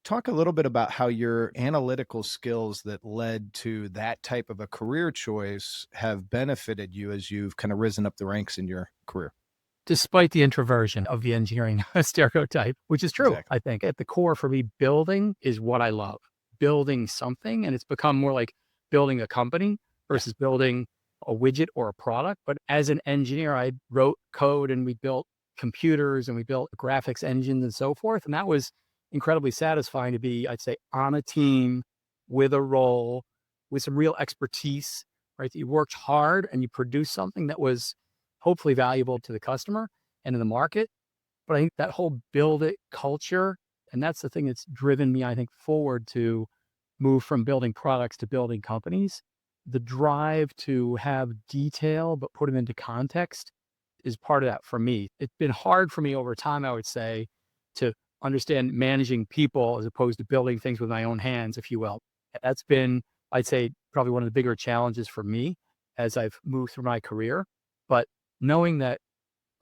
Talk a little bit about how your analytical skills that led to that type of a career choice have benefited you as you've kind of risen up the ranks in your career. Despite the introversion of the engineering stereotype, which is true, Exactly. I think. At the core for me, building is what I love. Building something, and it's become more like building a company Yeah. versus building a widget or a product. But as an engineer, I wrote code and we built computers and we built graphics engines and so forth. And that was incredibly satisfying to be, I'd say, on a team with a role, with some real expertise, right? You worked hard and you produced something that was hopefully valuable to the customer and in the market. But I think that whole build it culture, and that's the thing that's driven me, I think, forward to move from building products to building companies. The drive to have detail, but put them into context is part of that for me. It's been hard for me over time, I would say, to understand managing people as opposed to building things with my own hands, if you will. That's been, I'd say, probably one of the bigger challenges for me as I've moved through my career. But knowing that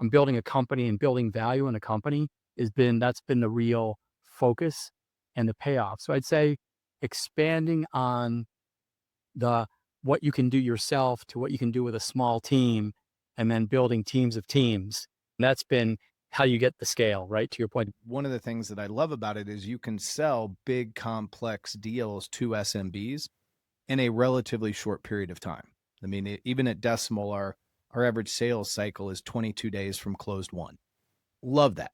I'm building a company and building value in a company that's been the real focus and the payoff. So I'd say expanding on the what you can do yourself to what you can do with a small team and then building teams of teams. That's been how you get the scale, right? To your point. One of the things that I love about it is you can sell big, complex deals to SMBs in a relatively short period of time. I mean, even at Decimal, our average sales cycle is 22 days from closed one. Love that.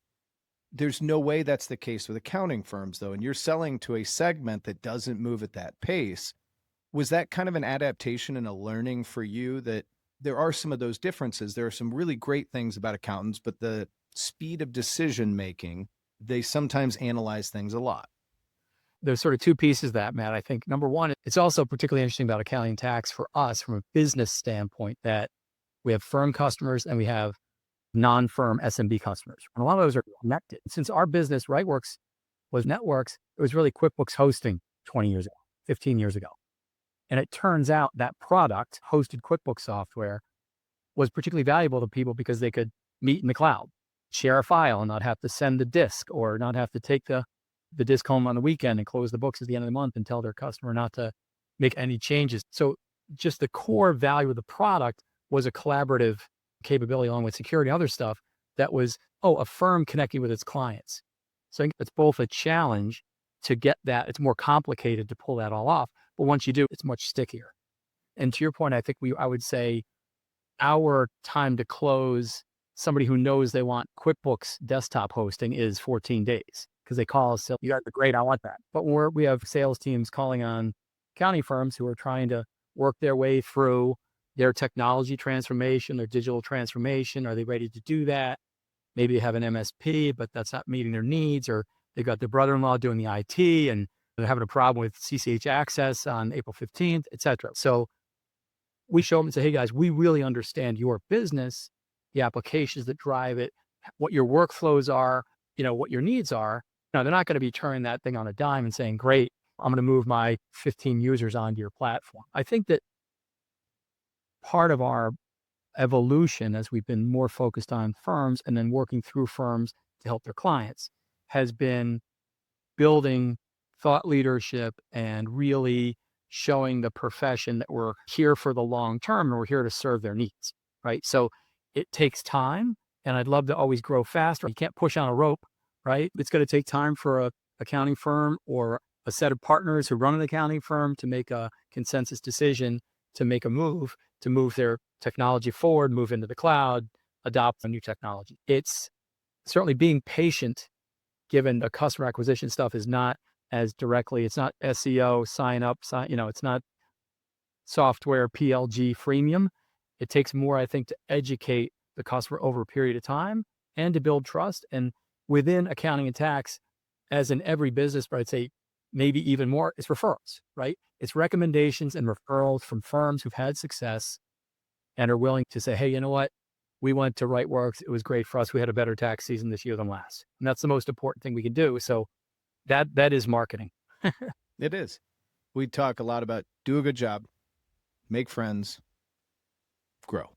There's no way that's the case with accounting firms, though. And you're selling to a segment that doesn't move at that pace. Was that kind of an adaptation and a learning for you that there are some of those differences? There are some really great things about accountants, but the speed of decision making, they sometimes analyze things a lot. There's sort of two pieces of that, Matt. I think number one, it's also particularly interesting about accounting and tax for us from a business standpoint that we have firm customers and we have non-firm SMB customers. And a lot of those are connected. Since our business, Rightworks, was networks, it was really QuickBooks hosting 20 years ago, 15 years ago. And it turns out that product, hosted QuickBooks software, was particularly valuable to people because they could meet in the cloud, share a file and not have to send the disk or not have to take the disk home on the weekend and close the books at the end of the month and tell their customer not to make any changes. So just the core value of the product was a collaborative capability along with security and other stuff that was, a firm connecting with its clients. So I think it's both a challenge to get that. It's more complicated to pull that all off. But once you do, it's much stickier. And to your point, I would say our time to close somebody who knows they want QuickBooks desktop hosting is 14 days because they call us, you guys are great, I want that. But we have sales teams calling on accounting firms who are trying to work their way through their technology transformation, their digital transformation. Are they ready to do that? Maybe they have an MSP, but that's not meeting their needs, or they've got their brother-in-law doing the IT and they're having a problem with CCH Access on April 15th, et cetera. So we show them and say, hey guys, we really understand your business, the applications that drive it, what your workflows are, what your needs are. Now, they're not going to be turning that thing on a dime and saying, great, I'm going to move my 15 users onto your platform. I think that part of our evolution as we've been more focused on firms and then working through firms to help their clients has been building thought leadership and really showing the profession that we're here for the long term and we're here to serve their needs, right? So it takes time and I'd love to always grow faster. You can't push on a rope, right? It's going to take time for a accounting firm or a set of partners who run an accounting firm to make a consensus decision, to make a move, to move their technology forward, move into the cloud, adopt a new technology. It's certainly being patient given the customer acquisition stuff is not as directly, it's not SEO, sign up, it's not software PLG freemium. It takes more, I think, to educate the customer over a period of time and to build trust. And within accounting and tax, as in every business, but I'd say maybe even more, it's referrals, right? It's recommendations and referrals from firms who've had success and are willing to say, hey, you know what? We went to Rightworks. It was great for us. We had a better tax season this year than last. And that's the most important thing we can do. So that is marketing. It is. We talk a lot about do a good job, make friends, grow.